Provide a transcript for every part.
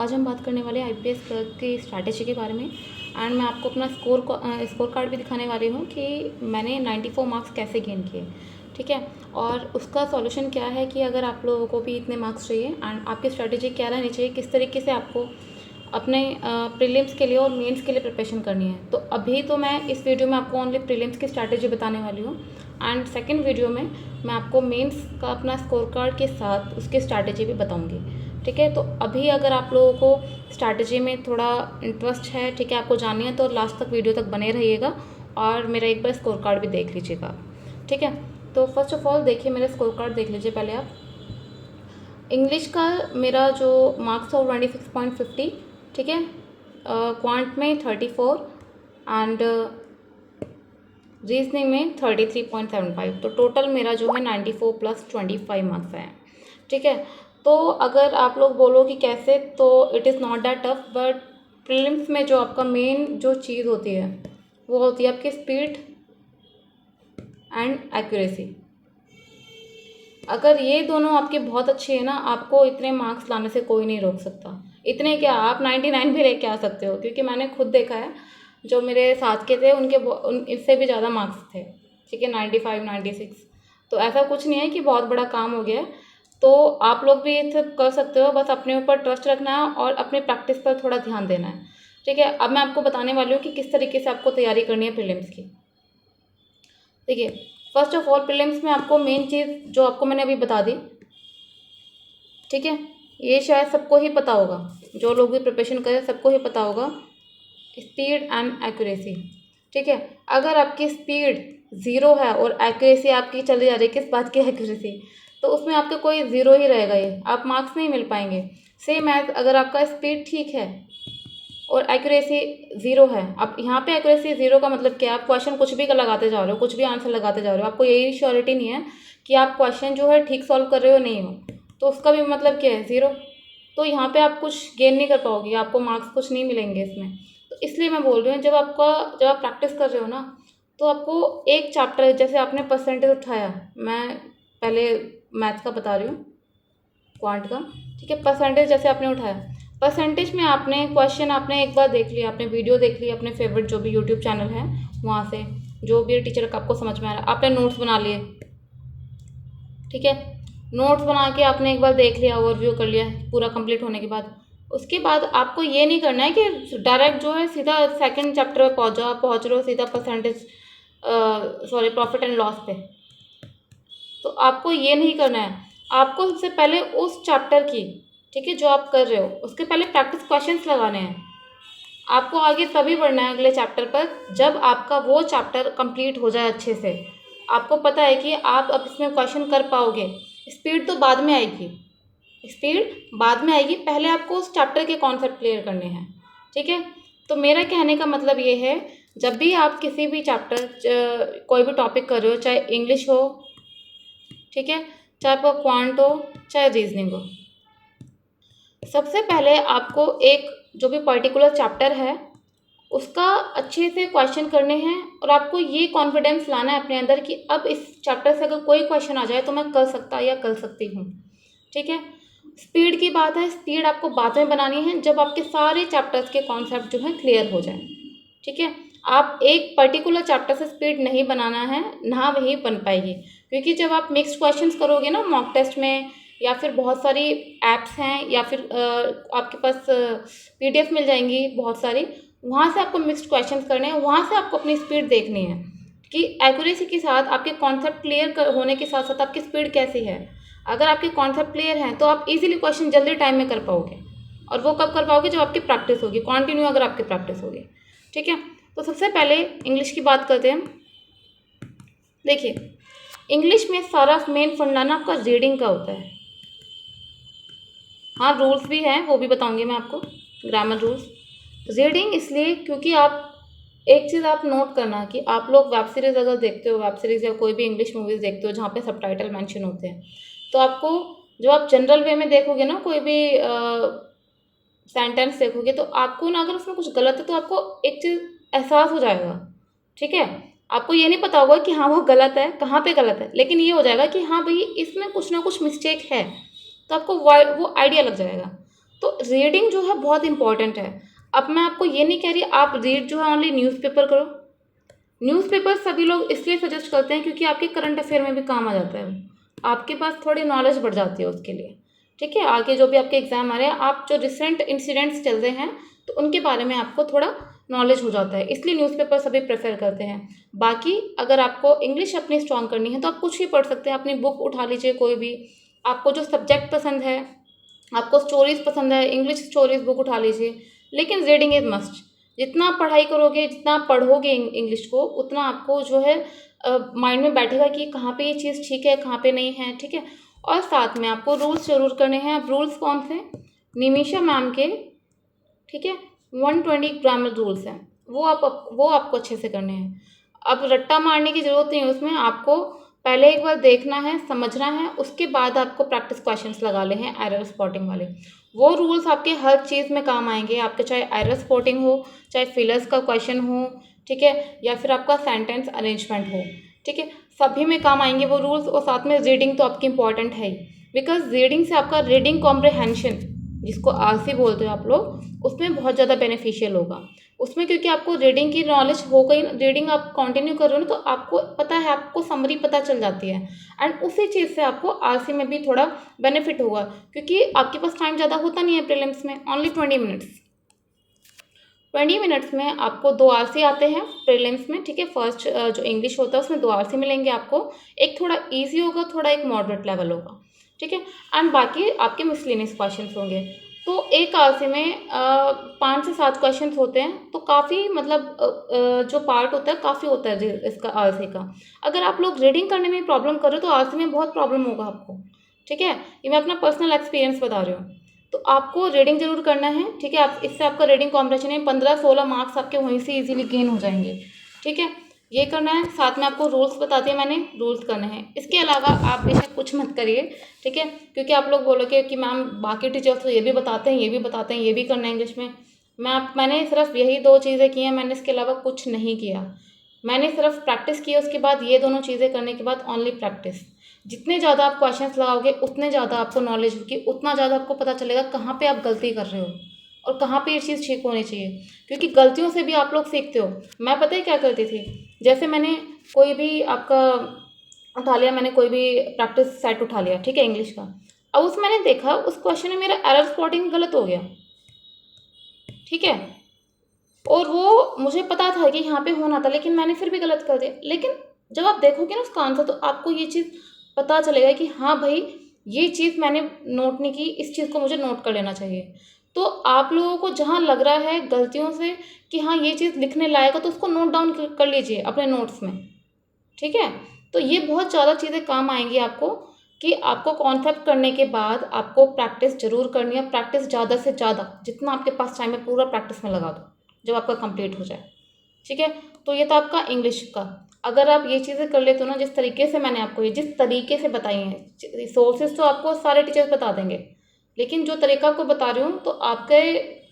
आज हम बात करने वाले हैं आईपीएस क्लर्क की स्ट्रैटेजी के बारे में। एंड मैं आपको अपना स्कोर कार्ड भी दिखाने वाली हूँ कि मैंने 94 मार्क्स कैसे गेन किए। ठीक है, और उसका सॉल्यूशन क्या है कि अगर आप लोगों को भी इतने मार्क्स चाहिए एंड आपकी स्ट्रैटेजी क्या रहनी चाहिए, किस तरीके से आपको अपने प्रीलिम्स के लिए और मेंस के लिए प्रिपरेशन करनी है। तो अभी तो मैं इस वीडियो में आपको ओनली प्रीलिम्स की स्ट्रैटेजी बताने वाली हूँ एंड सेकेंड वीडियो में मैं आपको मेंस का अपना स्कोर कार्ड के साथ उसकी स्ट्रैटेजी भी बताऊँगी। ठीक है, तो अभी अगर आप लोगों को स्ट्रैटेजी में थोड़ा इंटरेस्ट है, ठीक है, आपको जाननी है, तो लास्ट तक वीडियो तक बने रहिएगा और मेरा एक बार स्कोर कार्ड भी देख लीजिएगा। ठीक है, तो फर्स्ट ऑफ ऑल देखिए, मेरा स्कोर कार्ड देख लीजिए पहले आप। इंग्लिश का मेरा जो मार्क्स था वो 26.50, ठीक है, क्वांट में 34 एंड रीजनिंग में 33.75। तो टोटल मेरा जो है 94 + 25 मार्क्स है। ठीक है, तो अगर आप लोग बोलो कि कैसे, तो it is not that tough, but prelims में जो आपका मेन जो चीज़ होती है वो होती है आपकी स्पीड एंड एक्यूरेसी। अगर ये दोनों आपकी बहुत अच्छी है ना, आपको इतने मार्क्स लाने से कोई नहीं रोक सकता। इतने क्या, आप 99 भी लेके आ सकते हो, क्योंकि मैंने खुद देखा है जो मेरे साथ के थे इससे भी ज़्यादा मार्क्स थे। ठीक है, 95 96। तो ऐसा कुछ नहीं है कि बहुत बड़ा काम हो गया है। तो आप लोग भी ये सब कर सकते हो, बस अपने ऊपर ट्रस्ट रखना है और अपने प्रैक्टिस पर थोड़ा ध्यान देना है। ठीक है, अब मैं आपको बताने वाली हूँ कि किस तरीके से आपको तैयारी करनी है प्रीलिम्स की। देखिए, फर्स्ट ऑफ ऑल प्रीलिम्स में आपको मेन चीज़ जो आपको मैंने अभी बता दी, ठीक है, ये शायद सबको ही पता होगा, जो लोग भी प्रिपरेशन करें सबको ही पता होगा, स्पीड एंड एक्यूरेसी। ठीक है, अगर आपकी स्पीड 0 है और एक्यूरेसी आपकी चली जा रही है, किस बात की एक्यूरेसी, तो उसमें आपका कोई 0 ही रहेगा, ये आप मार्क्स नहीं मिल पाएंगे। सेम एज अगर आपका स्पीड ठीक है और एक्यूरेसी 0 है, अब यहाँ पे एक्यूरेसी 0 का मतलब क्या है, आप क्वेश्चन कुछ भी लगाते जा रहे हो, कुछ भी आंसर लगाते जा रहे हो, आपको यही श्योरिटी नहीं है कि आप क्वेश्चन जो है ठीक सॉल्व कर रहे हो नहीं हो, तो उसका भी मतलब क्या है, 0। तो यहाँ पे आप कुछ गेन नहीं कर पाओगे, आपको मार्क्स कुछ नहीं मिलेंगे इसमें। तो इसलिए मैं बोल रही हूँ, जब आप प्रैक्टिस कर रहे हो ना, तो आपको एक चैप्टर, जैसे आपने परसेंटेज उठाया, मैं पहले मैथ्स का बता रही हूँ, क्वांट का। ठीक है, परसेंटेज जैसे आपने उठाया, परसेंटेज में आपने क्वेश्चन आपने एक बार देख लिया, आपने वीडियो देख ली अपने फेवरेट जो भी यूट्यूब चैनल है वहाँ से, जो भी टीचर का आपको समझ में आ रहा है, आपने नोट्स बना लिए। ठीक है, नोट्स बना के आपने एक बार देख लिया, ओवरव्यू कर लिया पूरा कंप्लीट होने के बाद, उसके बाद आपको ये नहीं करना है कि डायरेक्ट जो है सीधा सेकंड चैप्टर पे पहुँच जाओ, आप पहुँच रहे हो सीधा परसेंटेज प्रॉफिट एंड लॉस पे। तो आपको ये नहीं करना है, आपको सबसे पहले उस चैप्टर की, ठीक है, जो आप कर रहे हो उसके पहले प्रैक्टिस क्वेश्चंस लगाने हैं। आपको आगे तभी बढ़ना है अगले चैप्टर पर जब आपका वो चैप्टर कंप्लीट हो जाए अच्छे से। आपको पता है कि आप अब इसमें क्वेश्चन कर पाओगे। स्पीड तो बाद में आएगी, स्पीड बाद में आएगी, पहले आपको उस चैप्टर के कॉन्सेप्ट क्लियर करने हैं। ठीक है, तो मेरा कहने का मतलब ये है, जब भी आप किसी भी चैप्टर कोई भी टॉपिक कर रहे हो, चाहे इंग्लिश हो, ठीक है, चाहे आपका क्वांट हो, चाहे रीजनिंग हो, सबसे पहले आपको एक जो भी पर्टिकुलर चैप्टर है उसका अच्छे से क्वेश्चन करने हैं और आपको ये कॉन्फिडेंस लाना है अपने अंदर कि अब इस चैप्टर से अगर कोई क्वेश्चन आ जाए तो मैं कर सकता या कर सकती हूँ। ठीक है, स्पीड की बात है, स्पीड आपको बाद में बनानी है जब आपके सारे चैप्टर्स के कॉन्सेप्ट जो है क्लियर हो जाए। ठीक है, आप एक पर्टिकुलर चैप्टर से स्पीड नहीं बनाना है, ना वही बन पाएगी, क्योंकि जब आप मिक्स्ड क्वेश्चंस करोगे ना मॉक टेस्ट में, या फिर बहुत सारी ऐप्स हैं, या फिर आपके पास पीडीएफ मिल जाएंगी बहुत सारी, वहाँ से आपको मिक्स्ड क्वेश्चंस करने हैं, वहाँ से आपको अपनी स्पीड देखनी है कि एक्यूरेसी के साथ आपके कॉन्सेप्ट क्लियर होने के साथ साथ आपकी स्पीड कैसी है। अगर आपके कॉन्सेप्ट क्लियर हैं तो आप इजीली क्वेश्चन जल्दी टाइम में कर पाओगे, और वो कब कर पाओगे, जब आपकी प्रैक्टिस होगी कंटिन्यू, अगर आपकी प्रैक्टिस होगी। ठीक है, तो सबसे पहले इंग्लिश की बात करते हैं। देखिए, इंग्लिश में सारा मेन फंडा ना आपका रीडिंग का होता है। हाँ, रूल्स भी हैं, वो भी बताऊंगी मैं आपको, ग्रामर रूल्स। रीडिंग इसलिए क्योंकि आप एक चीज़ आप नोट करना कि आप लोग वेब सीरीज़ अगर देखते हो, वेब सीरीज़ या कोई भी इंग्लिश मूवीज़ देखते हो जहाँ पे सबटाइटल मेंशन होते हैं, तो आपको जो आप जनरल वे में देखोगे ना, कोई भी सेंटेंस देखोगे, तो आपको ना अगर उसमें कुछ गलत है तो आपको एक चीज़ एहसास हो जाएगा। ठीक है, आपको ये नहीं पता होगा कि हाँ वो गलत है, कहाँ पे गलत है, लेकिन ये हो जाएगा कि हाँ भाई इसमें कुछ ना कुछ मिस्टेक है, तो आपको वो आइडिया लग जाएगा। तो रीडिंग जो है बहुत इंपॉर्टेंट है। अब मैं आपको ये नहीं कह रही आप रीड जो है ओनली न्यूज़पेपर करो। न्यूज़पेपर सभी लोग इसलिए सजेस्ट करते हैं क्योंकि आपके करंट अफेयर में भी काम आ जाता है, आपके पास थोड़ी नॉलेज बढ़ जाती है उसके लिए। ठीक है, आगे जो भी आपके एग्ज़ाम आ रहे हैं, आप जो रिसेंट इंसिडेंट्स चल रहे हैं तो उनके बारे में आपको थोड़ा नॉलेज हो जाता है, इसलिए न्यूज़पेपर सभी प्रेफर करते हैं। बाकी अगर आपको इंग्लिश अपनी स्ट्रॉन्ग करनी है तो आप कुछ भी पढ़ सकते हैं, अपनी बुक उठा लीजिए कोई भी, आपको जो सब्जेक्ट पसंद है, आपको स्टोरीज पसंद है, इंग्लिश स्टोरीज बुक उठा लीजिए, लेकिन रीडिंग इज मस्ट। जितना आप पढ़ाई करोगे, जितना आप पढ़ोगे इंग्लिश को, उतना आपको जो है माइंड में बैठेगा कि कहाँ पे ये चीज़ ठीक है, कहाँ पे नहीं है। ठीक है, और साथ में आपको रूल्स जरूर करने हैं। अब रूल्स कौन से? निमिषा मैम के, ठीक है, 120 ग्रामर रूल्स हैं, वो आपको अच्छे से करने हैं। अब रट्टा मारने की ज़रूरत नहीं है उसमें, आपको पहले एक बार देखना है, समझना है, उसके बाद आपको प्रैक्टिस क्वेश्चंस लगा ले हैं एरर स्पॉटिंग वाले। वो रूल्स आपके हर चीज़ में काम आएंगे, आपके चाहे एरर स्पॉटिंग हो, चाहे फिलर्स का क्वेश्चन हो, ठीक है, या फिर आपका सेंटेंस अरेंजमेंट हो, ठीक है, सभी में काम आएंगे वो रूल्स। और साथ में रीडिंग तो आपकी इंपॉर्टेंट है ही, बिकॉज रीडिंग से आपका रीडिंग कॉम्प्रिहेंशन, जिसको आरसी बोलते हो आप लोग, उसमें बहुत ज़्यादा बेनिफिशियल होगा उसमें, क्योंकि आपको रीडिंग की नॉलेज हो गई, रीडिंग आप कंटिन्यू कर रहे हो ना, तो आपको पता है, आपको समरी पता चल जाती है, एंड उसी चीज़ से आपको आरसी में भी थोड़ा बेनिफिट होगा, क्योंकि आपके पास टाइम ज़्यादा होता नहीं है प्रीलिम्स में, ओनली 20 मिनट्स में आपको 2 आरसी आते हैं प्रीलिम्स में। ठीक है, फर्स्ट जो इंग्लिश होता है उसमें 2 आरसी मिलेंगे आपको, एक थोड़ा ईजी होगा, थोड़ा एक मॉडरेट लेवल होगा। ठीक है, एंड बाकी आपके मिसलेनियस क्वेश्चंस होंगे। तो एक आरसी में 5 से 7 क्वेश्चंस होते हैं, तो काफ़ी मतलब जो पार्ट होता है काफ़ी होता है इसका आरसी का। अगर आप लोग रीडिंग करने में प्रॉब्लम कर रहे हो तो आरसी में बहुत प्रॉब्लम होगा आपको। ठीक है, ये मैं अपना पर्सनल एक्सपीरियंस बता रही हूँ। तो आपको रीडिंग जरूर करना है। ठीक है, आप इससे आपका रीडिंग कॉम्प्रिहेंशन में 15-16 मार्क्स आपके वहीं से इजीली गेन हो जाएंगे। ठीक है, ये करना है। साथ में आपको रूल्स बता दिए मैंने, रूल्स करने हैं। इसके अलावा आप बेशक कुछ मत करिए, ठीक है, क्योंकि आप लोग बोलोगे कि मैम बाकी टीचर्स तो ये भी बताते हैं, ये भी बताते हैं, ये भी करना है इंग्लिश में। मैंने सिर्फ यही 2 चीज़ें की हैं, मैंने इसके अलावा कुछ नहीं किया। मैंने सिर्फ प्रैक्टिस की, उसके बाद ये दोनों चीज़ें करने के बाद ओनली प्रैक्टिस। जितने ज़्यादा आप क्वेश्चंस लगाओगे उतने ज़्यादा आपको नॉलेज होगी, उतना ज़्यादा आपको पता चलेगा कहाँ पे आप गलती कर रहे हो और कहाँ पे ये चीज़ ठीक होनी चाहिए, क्योंकि गलतियों से भी आप लोग सीखते हो। मैं पता है क्या करती थी, जैसे मैंने कोई भी आपका उठा लिया, मैंने कोई भी प्रैक्टिस सेट उठा लिया, ठीक है, इंग्लिश का। अब उसमें मैंने देखा उस क्वेश्चन में मेरा एरर स्पॉटिंग गलत हो गया, ठीक है, और वो मुझे पता था कि यहाँ पे होना था, लेकिन मैंने फिर भी गलत कर दिया। लेकिन जब आप देखोगे ना उसका आंसर, तो आपको ये चीज़ पता चलेगा कि हाँ भाई, ये चीज़ मैंने नोट नहीं की, इस चीज़ को मुझे नोट कर लेना चाहिए। तो आप लोगों को जहाँ लग रहा है गलतियों से कि हाँ ये चीज़ लिखने लायक है, तो उसको नोट डाउन कर लीजिए अपने नोट्स में। ठीक है, तो ये बहुत ज़्यादा चीज़ें काम आएंगी आपको, कि आपको कॉन्सेप्ट करने के बाद आपको प्रैक्टिस जरूर करनी है। प्रैक्टिस ज़्यादा से ज़्यादा, जितना आपके पास टाइम है पूरा प्रैक्टिस में लगा दो जब आपका कंप्लीट हो जाए। ठीक है, तो ये था आपका इंग्लिश का। अगर आप ये चीज़ें कर लेते हो ना, जिस तरीके से मैंने आपको ये जिस तरीके से बताई हैं, सोर्सेज तो आपको सारे टीचर्स बता देंगे, लेकिन जो तरीका आपको बता रही हूँ, तो आपके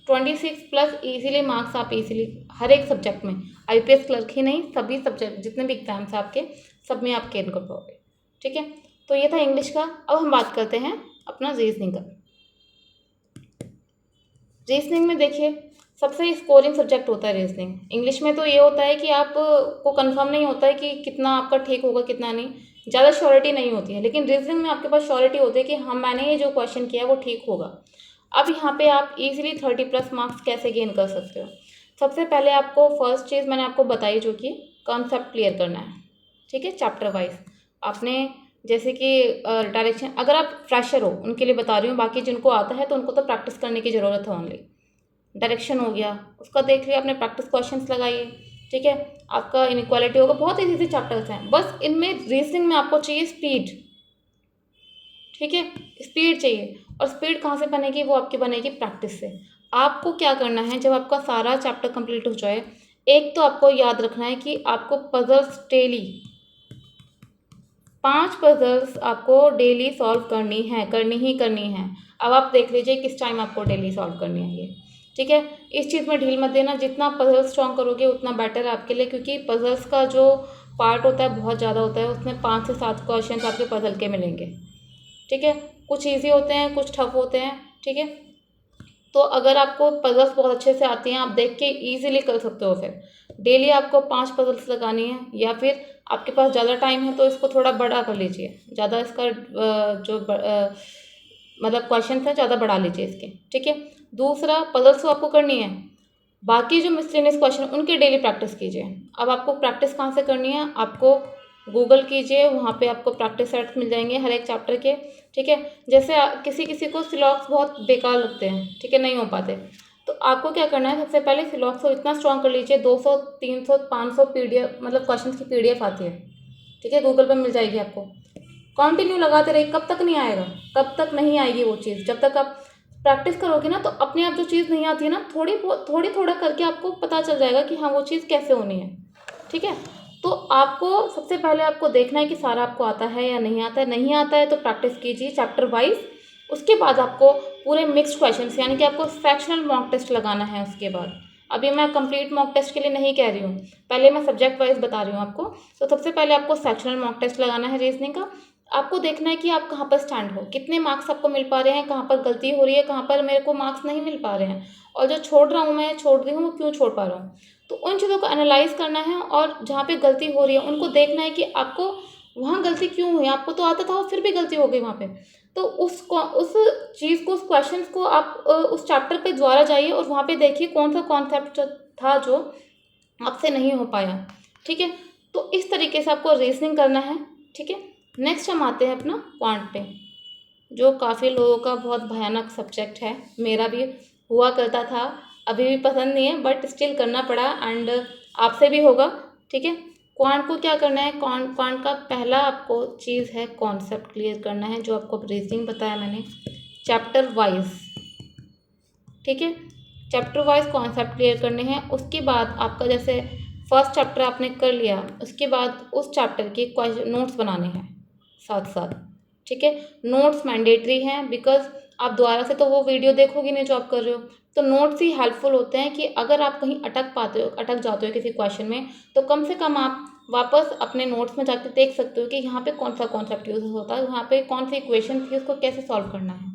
26+ ईजिली मार्क्स आप इजीली हर एक सब्जेक्ट में, आईपीएस क्लर्क ही नहीं, सभी सब्जेक्ट जितने भी एग्जाम्स आपके, सब में आप गेन कर पाओगे। ठीक है, तो ये था इंग्लिश का। अब हम बात करते हैं अपना रीजनिंग का। रीजनिंग में देखिए, सबसे स्कोरिंग सब्जेक्ट होता है रीजनिंग। इंग्लिश में तो ये होता है कि आप को कंफर्म नहीं होता है कि कितना आपका ठीक होगा कितना नहीं, ज़्यादा श्योरिटी नहीं होती है, लेकिन रीजनिंग में आपके पास श्योरिटी होती है कि हाँ मैंने ये जो क्वेश्चन किया है वो ठीक होगा। अब यहाँ पे आप इजीली 30+ मार्क्स कैसे गेन कर सकते हो? सबसे पहले आपको फर्स्ट चीज़ मैंने आपको बताई, जो कि कॉन्सेप्ट क्लियर करना है। ठीक है, चैप्टर वाइज आपने, जैसे कि डायरेक्शन, अगर आप फ्रेशर हो उनके लिए बता रही हूँ, बाकी जिनको आता है तो उनको तो प्रैक्टिस करने की ज़रूरत है ओनली। डायरेक्शन हो गया, उसका देख लिया आपने, प्रैक्टिस क्वेश्चंस लगाइए। ठीक है, आपका इनइक्वालिटी होगा, बहुत इजी चैप्टर्स हैं। बस इनमें रीजनिंग में आपको चाहिए स्पीड। ठीक है, स्पीड चाहिए, और स्पीड कहाँ से बनेगी? वो आपकी बनेगी प्रैक्टिस से। आपको क्या करना है, जब आपका सारा चैप्टर कंप्लीट हो जाए, एक तो आपको याद रखना है कि आपको पजल्स डेली 5 पजल्स आपको डेली सॉल्व करनी ही करनी है। अब आप देख लीजिए किस टाइम आपको डेली सॉल्व करनी है ये। ठीक है, इस चीज़ में ढील मत देना, जितना पजल स्ट्रॉन्ग करोगे उतना बेटर है आपके लिए, क्योंकि पजल्स का जो पार्ट होता है बहुत ज़्यादा होता है, उसमें 5 से 7 क्वेश्चन आपके पजल के मिलेंगे। ठीक है, कुछ ईजी होते हैं, कुछ टफ होते हैं। ठीक है, तो अगर आपको पजल्स बहुत अच्छे से आती हैं, आप देख के ईजिली कर सकते हो। फिर डेली आपको 5 पजल्स लगानी है, या फिर आपके पास ज़्यादा टाइम है तो इसको थोड़ा बड़ा कर लीजिए, ज़्यादा इसका मतलब क्वेश्चन है ज़्यादा बढ़ा लीजिए इसके, ठीक है। दूसरा, पजल्स तो आपको करनी है, बाकी जो मिसलेनियस क्वेश्चन उनकी डेली प्रैक्टिस कीजिए। अब आपको प्रैक्टिस कहाँ से करनी है, आपको गूगल कीजिए, वहाँ पे आपको प्रैक्टिस सेट्स मिल जाएंगे हर एक चैप्टर के, ठीक है। जैसे किसी किसी को सिलॉक्स बहुत बेकार लगते हैं, ठीक है, नहीं हो पाते, तो आपको क्या करना है, सबसे पहले सिलॉक्स को इतना स्ट्रॉन्ग कर लीजिए, 200 300 500 पीडीएफ मतलब क्वेश्चन की पीडीएफ आती है, ठीक है, गूगल पर मिल जाएगी आपको। कंटिन्यू लगाते रहिए, कब तक नहीं आएगा, कब तक नहीं आएगी वो चीज़, जब तक आप प्रैक्टिस करोगे ना, तो अपने आप जो चीज़ नहीं आती है ना, थोड़ी थोड़ा करके आपको पता चल जाएगा कि हाँ वो चीज़ कैसे होनी है, ठीक है। तो आपको सबसे पहले आपको देखना है कि सारा आपको आता है या नहीं आता है। नहीं आता है तो प्रैक्टिस कीजिए चैप्टर वाइज। उसके बाद आपको पूरे मिक्स्ड क्वेश्चंस, यानी कि आपको सेक्शनल मॉक टेस्ट लगाना है। उसके बाद अभी मैं कंप्लीट मॉक टेस्ट के लिए नहीं कह रही हूँ, पहले मैं सब्जेक्ट वाइज बता रही हूँ आपको। तो सबसे पहले आपको सेक्शनल मॉक टेस्ट लगाना है रीजनिंग का। आपको देखना है कि आप कहाँ पर स्टैंड हो, कितने मार्क्स आपको मिल पा रहे हैं, कहाँ पर गलती हो रही है, कहाँ पर मेरे को मार्क्स नहीं मिल पा रहे हैं, और जो छोड़ रहा हूँ मैं, छोड़ रही हूँ, वो क्यों छोड़ पा रहा हूँ। तो उन चीज़ों को एनालाइज करना है, और जहाँ पे गलती हो रही है उनको देखना है कि आपको वहाँ गलती क्यों हुई। आपको तो आता था और फिर भी गलती हो गई वहाँ पे, तो उस चीज़ को, उस क्वेश्चन को आप उस चैप्टर पे दोबारा जाइए और वहाँ पे देखिए कौन सा कॉन्सेप्ट था जो आपसे नहीं हो पाया, ठीक है। तो इस तरीके से आपको रीजनिंग करना है, ठीक है। नेक्स्ट हम आते हैं अपना क्वांट पे, जो काफ़ी लोगों का बहुत भयानक सब्जेक्ट है। मेरा भी हुआ करता था, अभी भी पसंद नहीं है, बट स्टिल करना पड़ा, एंड आपसे भी होगा, ठीक है। क्वांट को क्या करना है, क्वांट का पहला आपको चीज़ है कॉन्सेप्ट क्लियर करना है, जो आपको रीजनिंग बताया मैंने, चैप्टर वाइज, ठीक है। चैप्टर वाइज कॉन्सेप्ट क्लियर करने हैं। उसके बाद आपका जैसे फर्स्ट चैप्टर आपने कर लिया, उसके बाद उस चैप्टर के क्वेश्चन नोट्स बनाने हैं साथ साथ, ठीक है। नोट्स मैंडेटरी हैं, बिकॉज आप दोबारा से तो वो वीडियो देखोगे नहीं जो आप कर रहे हो, तो नोट्स ही हेल्पफुल होते हैं कि अगर आप कहीं अटक जाते हो किसी क्वेश्चन में, तो कम से कम आप वापस अपने नोट्स में जाकर देख सकते हो कि यहाँ पे कौन सा कॉन्सेप्ट यूज होता है, यहाँ पे कौन सी इक्वेशन थी, उसको कैसे सॉल्व करना है,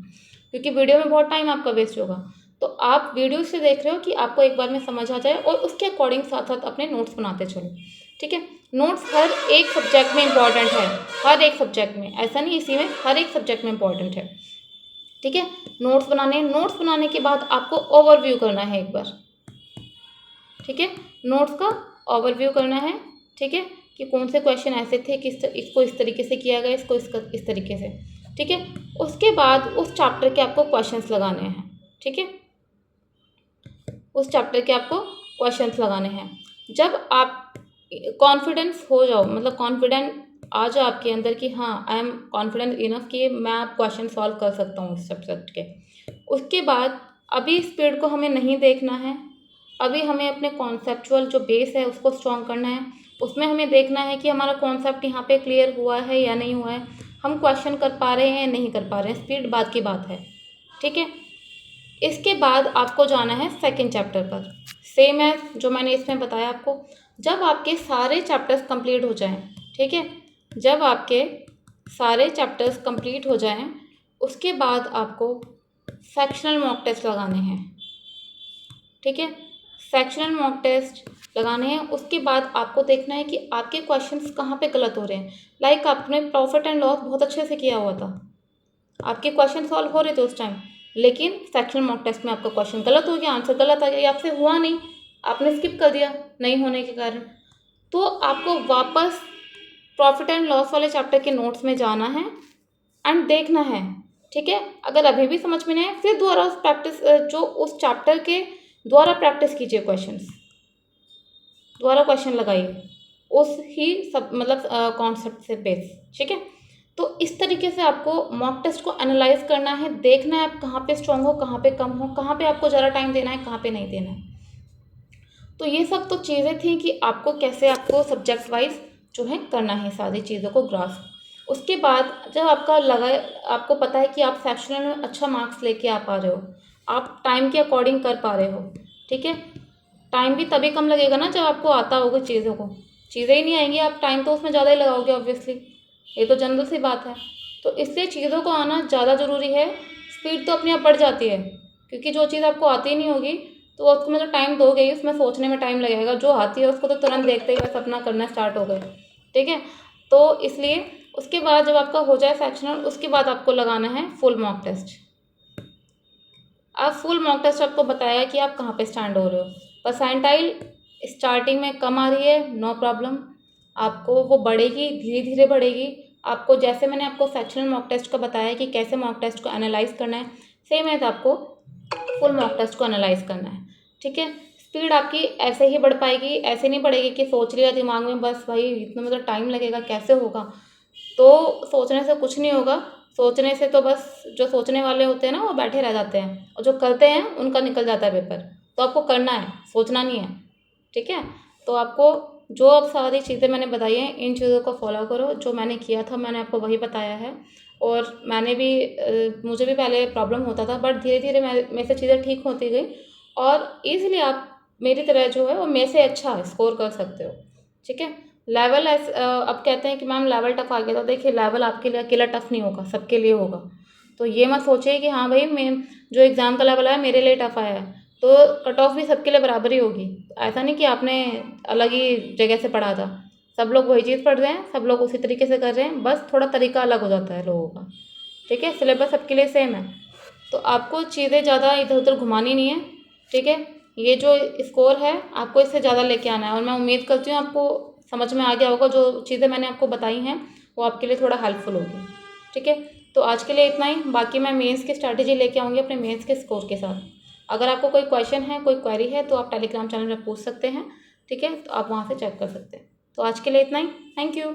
क्योंकि वीडियो में बहुत टाइम आपका वेस्ट होगा। तो आप वीडियो से देख रहे हो कि आपको एक बार में समझ आ जाए, और उसके अकॉर्डिंग साथ साथ अपने नोट्स बनाते चलो, ठीक है। नोट्स हर एक सब्जेक्ट में इंपॉर्टेंट है, हर एक सब्जेक्ट में, ऐसा नहीं इसी में, हर एक सब्जेक्ट में इंपॉर्टेंट है, ठीक है। नोट्स बनाने, नोट्स बनाने के बाद आपको ओवरव्यू करना है एक बार, ठीक है। नोट्स का ओवरव्यू करना है, ठीक है, कि कौन से क्वेश्चन ऐसे थे कि इसको इस तरीके से किया गया, इसको इस तरीके से, ठीक है। उसके बाद उस चैप्टर के आपको क्वेश्चंस लगाने हैं, ठीक है। उस चैप्टर के आपको क्वेश्चंस लगाने हैं। जब आप कॉन्फिडेंस हो जाओ, मतलब कॉन्फिडेंट आ जाओ आपके अंदर कि हाँ आई एम कॉन्फिडेंट इनफ कि मैं आप क्वेश्चन सॉल्व कर सकता हूँ उस सब्जेक्ट के, उसके बाद अभी स्पीड को हमें नहीं देखना है, अभी हमें अपने कॉन्सेप्चुअल जो बेस है उसको स्ट्रॉन्ग करना है। उसमें हमें देखना है कि हमारा कॉन्सेप्ट यहाँ पे क्लियर हुआ है या नहीं हुआ है, हम क्वेश्चन कर पा रहे हैं या नहीं कर पा रहे हैं, स्पीड बाद की बात है, ठीक है। इसके बाद आपको जाना है सेकंड चैप्टर पर, सेम है जो मैंने इसमें बताया आपको। जब आपके सारे चैप्टर्स कंप्लीट हो जाएं, ठीक है, जब आपके सारे चैप्टर्स कंप्लीट हो जाएं, उसके बाद आपको सेक्शनल मॉक टेस्ट लगाने हैं, ठीक है। सेक्शनल मॉक टेस्ट लगाने हैं, उसके बाद आपको देखना है कि आपके क्वेश्चंस कहाँ पे गलत हो रहे हैं। लाइक आपने प्रॉफिट एंड लॉस बहुत अच्छे से किया हुआ था, आपके क्वेश्चन सॉल्व हो रहे थे उस टाइम, लेकिन सेक्शनल मॉक टेस्ट में आपका क्वेश्चन गलत हो गया, आंसर गलत आ गया, या आपसे हुआ नहीं, आपने स्किप कर दिया नहीं होने के कारण, तो आपको वापस प्रॉफिट एंड लॉस वाले चैप्टर के नोट्स में जाना है एंड देखना है, ठीक है। अगर अभी भी समझ में नहीं आए, फिर दोबारा उस प्रैक्टिस जो उस चैप्टर के दोबारा प्रैक्टिस कीजिए, क्वेश्चंस दोबारा क्वेश्चन लगाइए उस ही सब मतलब कॉन्सेप्ट से बेस, ठीक है। तो इस तरीके से आपको मॉक टेस्ट को एनालाइज करना है, देखना है आप कहाँ पे स्ट्रांग हो, कहाँ पे कम हो, कहाँ पे आपको ज़्यादा टाइम देना है, कहाँ पे नहीं देना है। तो ये सब तो चीज़ें थी कि आपको कैसे आपको सब्जेक्ट वाइज जो है करना है सारी चीज़ों को ग्रास्प। उसके बाद जब आपका लगा, आपको पता है कि आप सेक्शनल में अच्छा मार्क्स लेके आ पा रहे हो, आप टाइम के अकॉर्डिंग कर पा रहे हो, ठीक है। टाइम भी तभी कम लगेगा ना जब आपको आता होगा चीज़ों को, चीज़ें ही नहीं आएंगी, आप टाइम तो उसमें ज़्यादा ही लगाओगे ऑब्वियसली, ये तो जनरल सी बात है। तो इसलिए चीज़ों को आना ज़्यादा ज़रूरी है, स्पीड तो अपने आप बढ़ जाती है क्योंकि जो चीज़ आपको आती नहीं होगी तो उसको मतलब टाइम दोगे ही, उसमें सोचने में टाइम लगेगा। जो आती है उसको तो तुरंत देखते ही बस अपना करना स्टार्ट हो गए, ठीक है। तो इसलिए उसके बाद जब आपका हो जाए सेक्शनल, उसके बाद आपको लगाना है फुल मॉक टेस्ट। अब फुल मॉक टेस्ट आपको बताया कि आप कहाँ पे स्टैंड हो रहे हो। परसेंटाइल स्टार्टिंग में कम आ रही है, नो प्रॉब्लम, आपको वो बढ़ेगी, धीरे धीरे बढ़ेगी। आपको जैसे मैंने आपको सेक्शनल मॉक टेस्ट का बताया कि कैसे मॉक टेस्ट को एनालाइज करना है, सेम है आपको फुल मॉक टेस्ट को एनालाइज करना है, ठीक है। स्पीड आपकी ऐसे ही बढ़ पाएगी, ऐसे नहीं बढ़ेगी कि सोच लिया दिमाग में बस भाई इतना मतलब टाइम लगेगा कैसे होगा। तो सोचने से कुछ नहीं होगा। सोचने से तो बस जो सोचने वाले होते हैं ना वो बैठे रह जाते हैं, और जो करते हैं उनका निकल जाता है पेपर। तो आपको करना है, सोचना नहीं है, ठीक है। तो आपको जो अब सारी चीज़ें मैंने बताई हैं इन चीज़ों को फॉलो करो। जो मैंने किया था मैंने आपको वही बताया है। और मैंने भी मुझे भी पहले प्रॉब्लम होता था, बट धीरे धीरे मेरे से चीज़ें ठीक होती गई, और ईज़िली आप मेरी तरह जो है वो मेरे से अच्छा स्कोर कर सकते हो, ठीक है। लेवल अब कहते हैं कि मैम लेवल टफ आ गया, तो देखिए लेवल आपके लिए अकेला टफ नहीं होगा, सबके लिए होगा। तो ये मत सोचिए कि हाँ भाई मैं जो एग्ज़ाम का लेवल आया मेरे लिए टफ आया है, तो कट ऑफ भी सबके लिए बराबर ही होगी। ऐसा नहीं कि आपने अलग ही जगह से पढ़ा था, सब लोग वही चीज़ पढ़ रहे हैं, सब लोग उसी तरीके से कर रहे हैं, बस थोड़ा तरीका अलग हो जाता है लोगों का, ठीक है। सिलेबस सबके लिए सेम है, तो आपको चीज़ें ज़्यादा इधर उधर घुमानी नहीं है, ठीक है। ये जो स्कोर है आपको इससे ज़्यादा लेके आना है, और मैं उम्मीद करती हूँ आपको समझ में आ गया होगा। जो चीज़ें मैंने आपको बताई हैं वो आपके लिए थोड़ा हेल्पफुल होगी, ठीक है। तो आज के लिए इतना ही, बाकी मैं मेंस की स्ट्रैटेजी लेके आऊँगी अपने मेंस के स्कोर के साथ। अगर आपको कोई क्वेश्चन है, कोई क्वेरी है, तो आप टेलीग्राम चैनल में पूछ सकते हैं, ठीक है। तो आप वहाँ से चेक कर सकते हैं। तो आज के लिए इतना ही, थैंक यू।